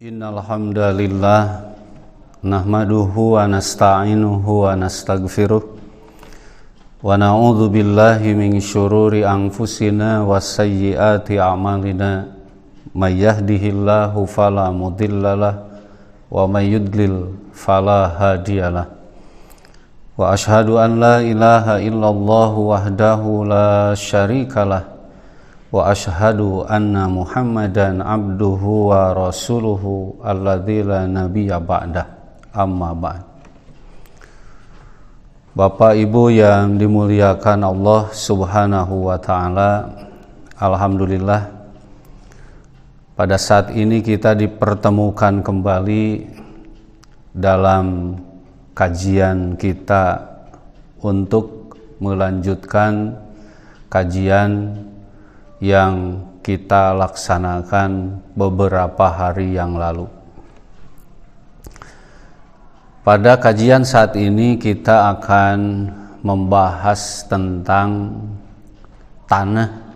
Innal hamdalillah nahmaduhu wa nasta'inuhu wa nastaghfiruh wa na'udzu billahi min syururi anfusina wa sayyiati a'malina may yahdihillahu fala mudhillalah wa may yudlil fala hadiyalah wa asyhadu an la ilaha illallah wahdahu la syarikalah wa asyhadu anna Muhammadan abduhu wa rasuluhu alladzi la nabiyya ba'dah, amma ba'd. Bapak Ibu yang dimuliakan Allah Subhanahu wa taala, alhamdulillah pada saat ini kita dipertemukan kembali dalam kajian kita untuk melanjutkan kajian yang kita laksanakan beberapa hari yang lalu. Pada kajian saat ini kita akan membahas tentang tanah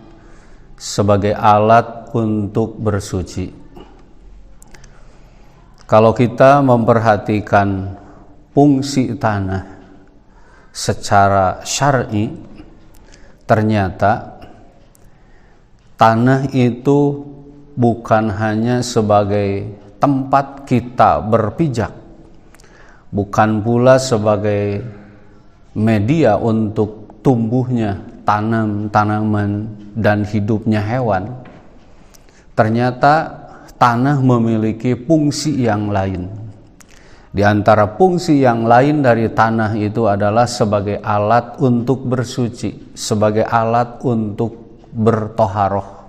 sebagai alat untuk bersuci. Kalau kita memperhatikan fungsi tanah secara syar'i, ternyata tanah itu bukan hanya sebagai tempat kita berpijak, bukan pula sebagai media untuk tumbuhnya tanaman dan hidupnya hewan. Ternyata tanah memiliki fungsi yang lain. Di antara fungsi yang lain dari tanah itu adalah sebagai alat untuk bersuci, sebagai alat untuk bertoharoh.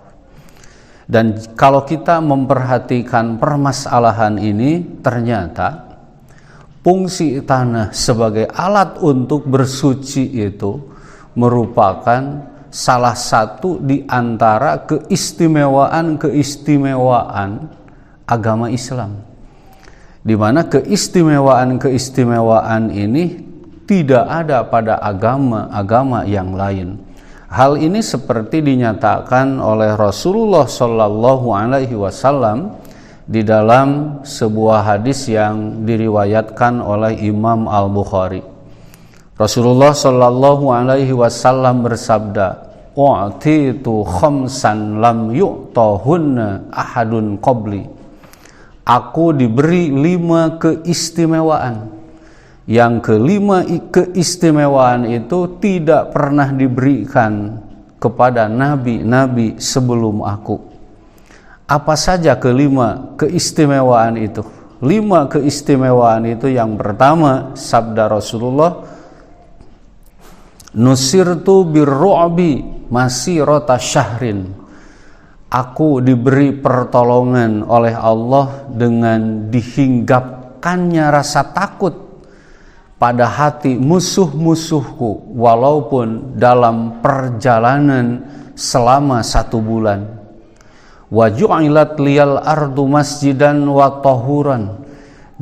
Dan kalau kita memperhatikan permasalahan ini, ternyata fungsi tanah sebagai alat untuk bersuci itu merupakan salah satu di antara keistimewaan agama Islam, di mana keistimewaan ini tidak ada pada agama yang lain. Hal ini seperti dinyatakan oleh Rasulullah Shallallahu Alaihi Wasallam di dalam sebuah hadis yang diriwayatkan oleh Imam Al-Bukhari. Rasulullah Shallallahu Alaihi Wasallam bersabda, "U'titu khamsan lam yu'tahunna ahadun qabli." Aku diberi 5 keistimewaan. Yang kelima keistimewaan itu tidak pernah diberikan kepada nabi-nabi sebelum aku. Apa saja kelima keistimewaan itu? 5 keistimewaan itu, yang pertama sabda Rasulullah, "Nusirtu birru'bi masirata syahrin." Aku diberi pertolongan oleh Allah dengan dihinggapkannya rasa takut pada hati musuh-musuhku walaupun dalam perjalanan selama 1 bulan. Wa ju'ilat liyal ardu masjidan wa tahuran,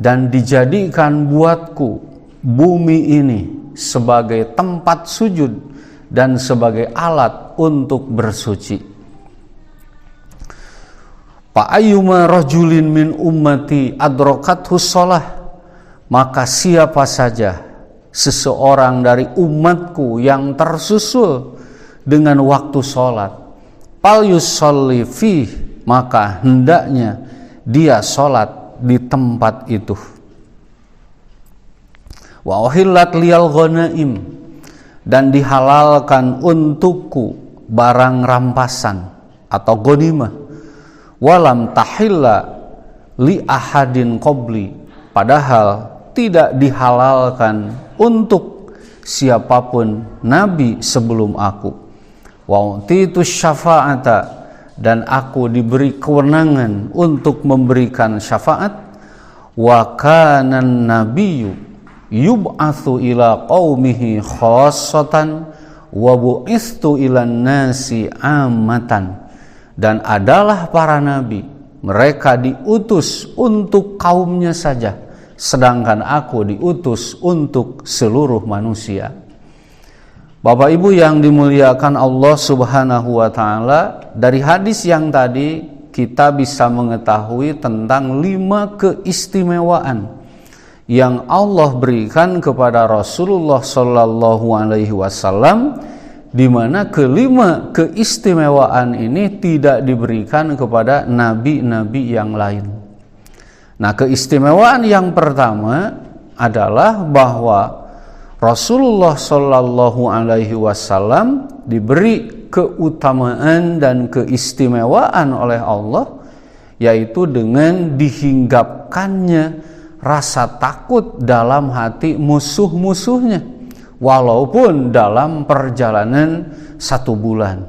dan dijadikan buatku bumi ini sebagai tempat sujud dan sebagai alat untuk bersuci. Fa ayyuma rajulin min ummati adrakathu shalah, maka siapa saja seseorang dari umatku yang tersusul dengan waktu sholat, fal yusalli fih, maka hendaknya dia sholat di tempat itu. Wa uhillat liyal ghanaim, dan dihalalkan untukku barang rampasan atau ghanimah, walam tahilla li ahadin qabli, padahal tidak dihalalkan untuk siapapun nabi sebelum aku. Wa utitu syafa'ata, dan aku diberi kewenangan untuk memberikan syafaat. Wa kanan nabiyyu yub'atsu ila qaumihi khassatan wa bu'istu ilan nasi ammatan, dan adalah para nabi, mereka diutus untuk kaumnya saja, sedangkan aku diutus untuk seluruh manusia. Bapak Ibu yang dimuliakan Allah Subhanahu wa taala, dari hadis yang tadi kita bisa mengetahui tentang 5 keistimewaan yang Allah berikan kepada Rasulullah Shallallahu Alaihi Wasallam, di mana kelima keistimewaan ini tidak diberikan kepada nabi-nabi yang lain. Nah, keistimewaan yang pertama adalah bahwa Rasulullah Shallallahu Alaihi Wasallam diberi keutamaan dan keistimewaan oleh Allah, yaitu dengan dihinggapkannya rasa takut dalam hati musuh-musuhnya, walaupun dalam perjalanan 1 bulan.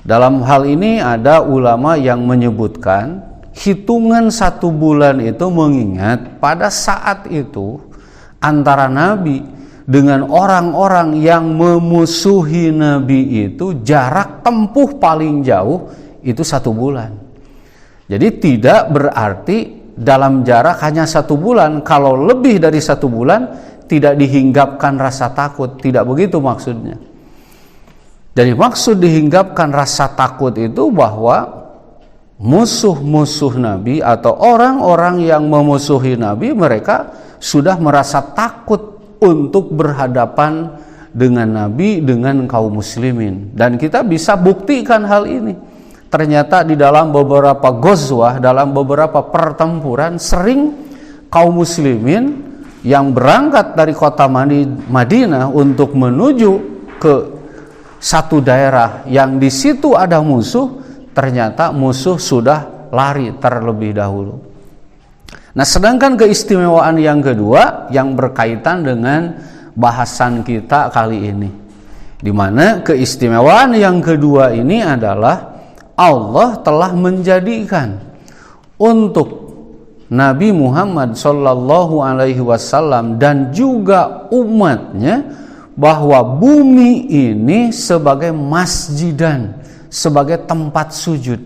Dalam hal ini ada ulama yang menyebutkan hitungan 1 bulan itu mengingat pada saat itu antara Nabi dengan orang-orang yang memusuhi Nabi itu jarak tempuh paling jauh itu 1 bulan. Jadi tidak berarti dalam jarak hanya 1 bulan, kalau lebih dari 1 bulan tidak dihinggapkan rasa takut, tidak begitu maksudnya. Jadi maksud dihinggapkan rasa takut itu bahwa musuh-musuh Nabi atau orang-orang yang memusuhi Nabi, mereka sudah merasa takut untuk berhadapan dengan Nabi, dengan kaum muslimin. Dan kita bisa buktikan hal ini. Ternyata di dalam beberapa ghazwah, dalam beberapa pertempuran, sering kaum muslimin yang berangkat dari kota Madinah untuk menuju ke satu daerah yang di situ ada musuh, ternyata musuh sudah lari terlebih dahulu. Nah, sedangkan keistimewaan yang kedua yang berkaitan dengan bahasan kita kali ini, di mana keistimewaan yang kedua ini adalah Allah telah menjadikan untuk Nabi Muhammad Shallallahu Alaihi Wasallam dan juga umatnya bahwa bumi ini sebagai masjidan, sebagai tempat sujud.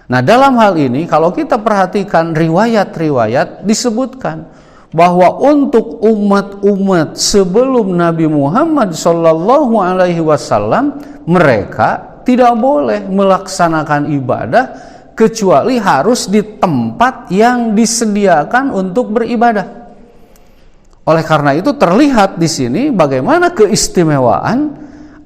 Nah, dalam hal ini kalau kita perhatikan riwayat-riwayat disebutkan bahwa untuk umat-umat sebelum Nabi Muhammad Shallallahu Alaihi Wasallam, mereka tidak boleh melaksanakan ibadah kecuali harus di tempat yang disediakan untuk beribadah. Oleh karena itu terlihat di sini bagaimana keistimewaan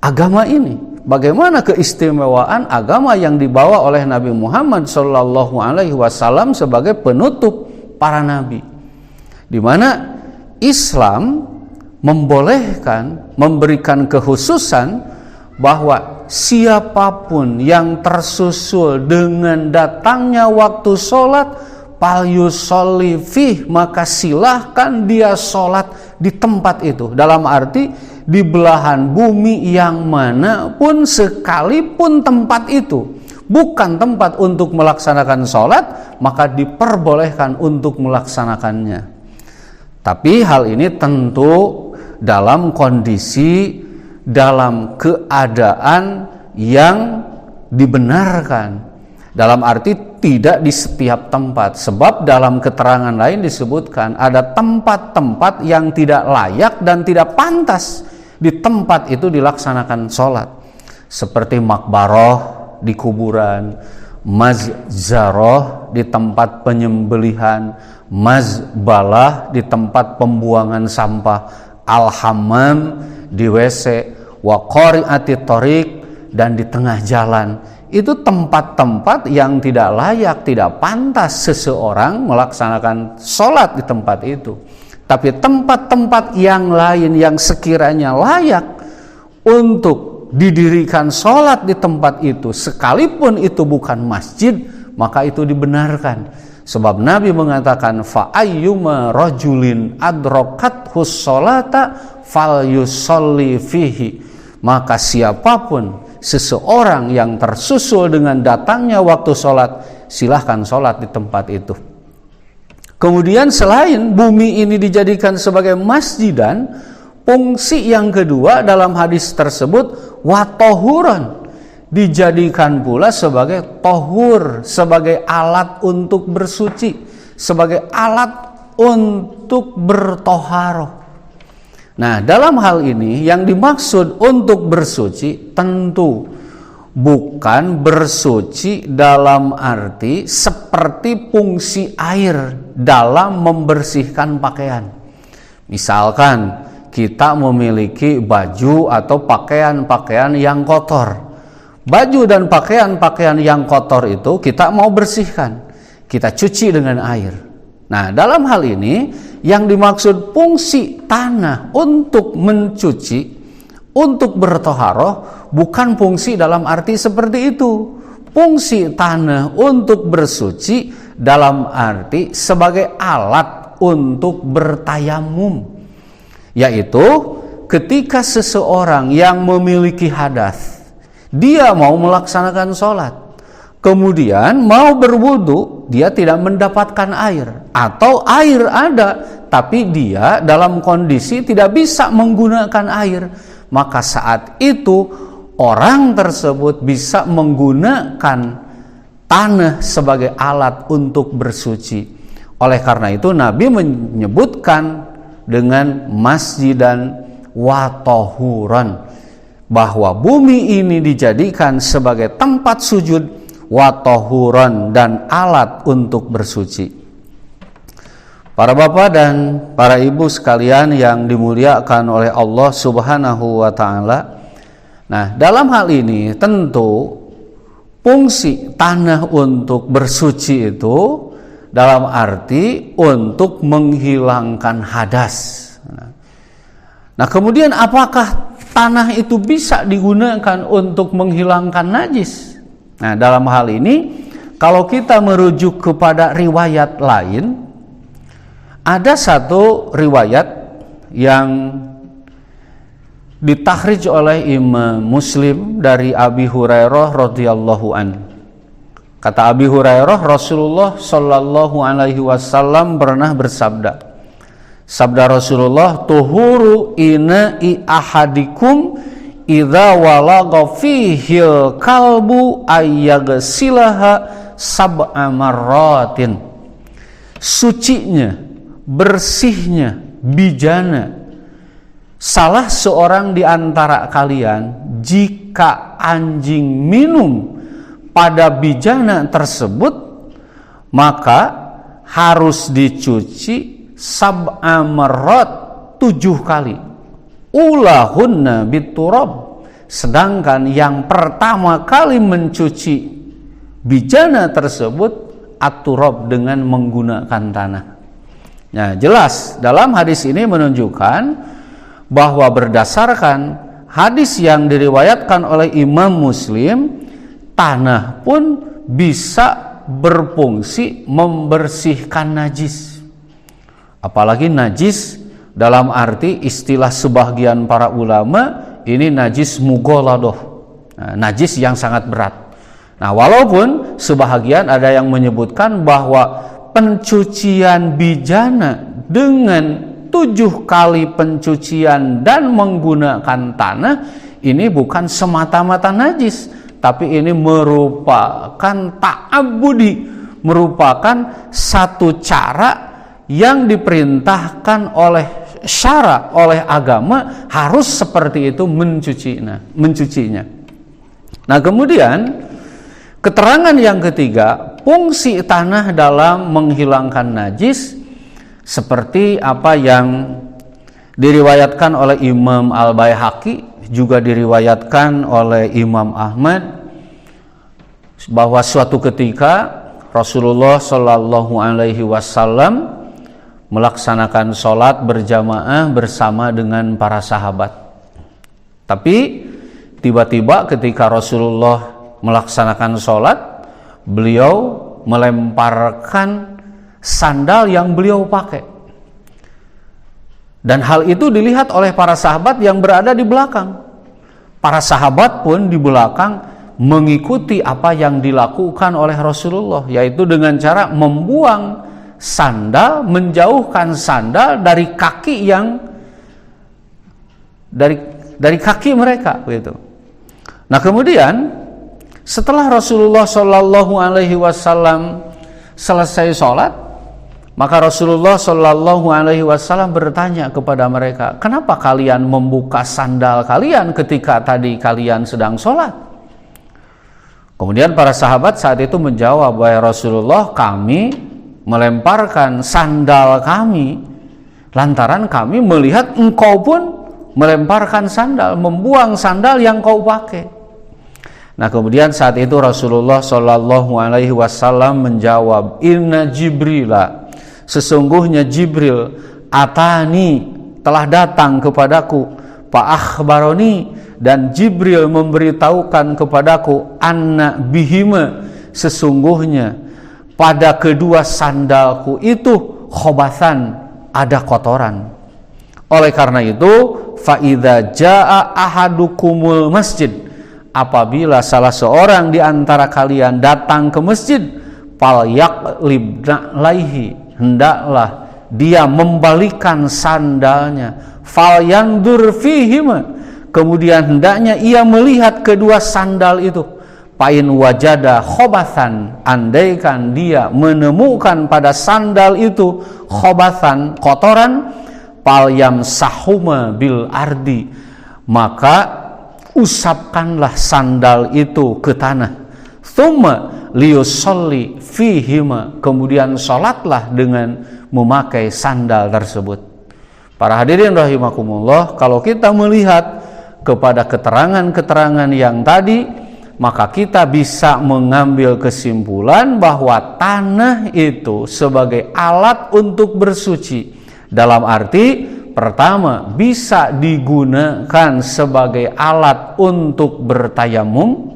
agama ini. Bagaimana keistimewaan agama yang dibawa oleh Nabi Muhammad Shallallahu Alaihi Wasallam sebagai penutup para nabi, di mana Islam membolehkan, memberikan kekhususan bahwa siapapun yang tersusul dengan datangnya waktu sholat, falyusolli fih, maka silahkan dia sholat di tempat itu. Dalam arti di belahan bumi yang manapun, sekalipun tempat itu bukan tempat untuk melaksanakan sholat, maka diperbolehkan untuk melaksanakannya. Tapi hal ini tentu dalam kondisi, dalam keadaan yang dibenarkan, dalam arti tidak di setiap tempat. Sebab dalam keterangan lain disebutkan ada tempat-tempat yang tidak layak dan tidak pantas di tempat itu dilaksanakan sholat, seperti makbaroh di kuburan, mazzaroh di tempat penyembelihan, mazbalah di tempat pembuangan sampah, al-hammam di WC, wa qari'ati thoriq, dan di tengah jalan. Itu tempat-tempat yang tidak layak, tidak pantas seseorang melaksanakan sholat di tempat itu. Tapi tempat-tempat yang lain yang sekiranya layak untuk didirikan sholat di tempat itu, sekalipun itu bukan masjid, maka itu dibenarkan. Sebab Nabi mengatakan, fa ayyuma rajulin adrokathu sholata falyusolli fihi, maka siapapun seseorang yang tersusul dengan datangnya waktu sholat, silahkan sholat di tempat itu. Kemudian selain bumi ini dijadikan sebagai masjidan, fungsi yang kedua dalam hadis tersebut watohuran, dijadikan pula sebagai tohur, sebagai alat untuk bersuci, sebagai alat untuk bertoharoh. Nah, dalam hal ini yang dimaksud untuk bersuci tentu bukan bersuci dalam arti seperti fungsi air dalam membersihkan pakaian. Misalkan kita memiliki baju atau pakaian-pakaian yang kotor. Baju dan pakaian-pakaian yang kotor itu kita mau bersihkan, kita cuci dengan air. Nah, dalam hal ini yang dimaksud fungsi tanah untuk mencuci, untuk bertoharoh, bukan fungsi dalam arti seperti itu. Fungsi tanah untuk bersuci dalam arti sebagai alat untuk bertayamum, yaitu ketika seseorang yang memiliki hadas, dia mau melaksanakan sholat, kemudian mau berwudu, dia tidak mendapatkan air, atau air ada tapi dia dalam kondisi tidak bisa menggunakan air, maka saat itu orang tersebut bisa menggunakan tanah sebagai alat untuk bersuci. Oleh karena itu Nabi menyebutkan dengan masjidan wa tahuran, bahwa bumi ini dijadikan sebagai tempat sujud wa tahuran dan alat untuk bersuci. Para bapak dan para ibu sekalian yang dimuliakan oleh Allah Subhanahu wa taala. Nah, dalam hal ini tentu fungsi tanah untuk bersuci itu dalam arti untuk menghilangkan hadas. Nah, kemudian apakah tanah itu bisa digunakan untuk menghilangkan najis? Nah, dalam hal ini kalau kita merujuk kepada riwayat lain, ada satu riwayat yang ditakhrij oleh Imam Muslim dari Abi Hurairah radhiyallahu an. Kata Abi Hurairah, Rasulullah Shallallahu alaihi wasallam pernah bersabda. Sabda Rasulullah, tuhuru ina'i ahadikum idza walagha fihil kalbu ayyagsilaha sab'a marratin. Sucinya, bersihnya bijana salah seorang di antara kalian jika anjing minum pada bijana tersebut, maka harus dicuci sab'a marrat 7 kali. Ulahunna biturab. Sedangkan yang pertama kali mencuci bijana tersebut at-turab, dengan menggunakan tanah. Nah, jelas dalam hadis ini menunjukkan bahwa berdasarkan hadis yang diriwayatkan oleh Imam Muslim, tanah pun bisa berfungsi membersihkan najis. Apalagi najis dalam arti istilah sebagian para ulama, ini najis mughaladah, najis yang sangat berat. Nah, walaupun sebahagian ada yang menyebutkan bahwa pencucian bijana dengan 7 kali pencucian dan menggunakan tanah ini bukan semata-mata najis, tapi ini merupakan ta'abbudi, merupakan satu cara yang diperintahkan oleh syara, oleh agama, harus seperti itu mencucinya. Nah, kemudian keterangan yang ketiga, fungsi tanah dalam menghilangkan najis seperti apa yang diriwayatkan oleh Imam Al-Baihaqi, juga diriwayatkan oleh Imam Ahmad, bahwa suatu ketika Rasulullah Shallallahu alaihi wasallam melaksanakan sholat berjamaah bersama dengan para sahabat. Tapi tiba-tiba ketika Rasulullah melaksanakan sholat, beliau melemparkan sandal yang beliau pakai. Dan hal itu dilihat oleh para sahabat yang berada di belakang. Para sahabat pun di belakang mengikuti apa yang dilakukan oleh Rasulullah, yaitu dengan cara membuang sandal, menjauhkan sandal dari kaki yang dari kaki mereka, begitu. Nah, kemudian setelah Rasulullah Shallallahu alaihi wasallam selesai sholat, maka Rasulullah Shallallahu alaihi wasallam bertanya kepada mereka, kenapa kalian membuka sandal kalian ketika tadi kalian sedang sholat? Kemudian para sahabat saat itu menjawab, wahai Rasulullah, kami melemparkan sandal kami lantaran kami melihat engkau pun melemparkan sandal, membuang sandal yang kau pakai. Nah, kemudian saat itu Rasulullah Shallallahu Alaihi Wasallam menjawab, Inna Jibrila, sesungguhnya Jibril, atani, telah datang kepadaku, fa akhbaroni, dan Jibril memberitahukan kepadaku, anna bihima, sesungguhnya pada kedua sandalku itu khobathan, ada kotoran. Oleh karena itu, fa idza jaa ahadukumul masjid, apabila salah seorang di antara kalian datang ke masjid, fal yaqlibna laihi, hendaklah dia membalikan sandalnya, fal yandur fihima, kemudian hendaknya ia melihat kedua sandal itu, pain wajada khobathan, andaikan dia menemukan pada sandal itu khobathan, kotoran, fal yamsahuma bil ardi, maka usapkanlah sandal itu ke tanah, thumma liyusolli fihima, kemudian sholatlah dengan memakai sandal tersebut. Para hadirin rahimakumullah, kalau kita melihat kepada keterangan-keterangan yang tadi, maka kita bisa mengambil kesimpulan bahwa tanah itu sebagai alat untuk bersuci, dalam arti pertama, bisa digunakan sebagai alat untuk bertayamum,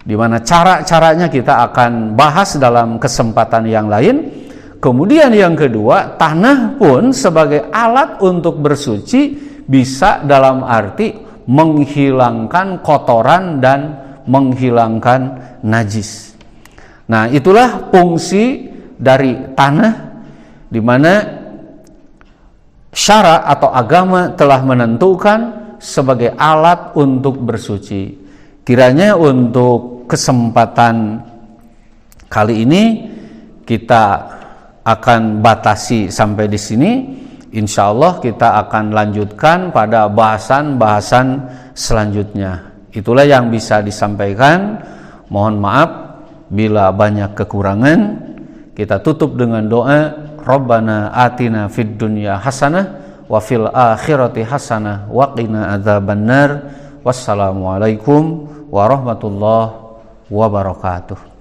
di mana cara-caranya kita akan bahas dalam kesempatan yang lain. Kemudian yang kedua, tanah pun sebagai alat untuk bersuci bisa dalam arti menghilangkan kotoran dan menghilangkan najis. Nah, itulah fungsi dari tanah, di mana syara atau agama telah menentukan sebagai alat untuk bersuci. Kiranya untuk kesempatan kali ini kita akan batasi sampai di sini. Insya Allah kita akan lanjutkan pada bahasan-bahasan selanjutnya. Itulah yang bisa disampaikan. Mohon maaf bila banyak kekurangan. Kita tutup dengan doa, Rabbana atina fid dunya hasanah wa fil akhirati hasanah wa qina adzabannar. Wassalamualaikum warahmatullahi wabarakatuh.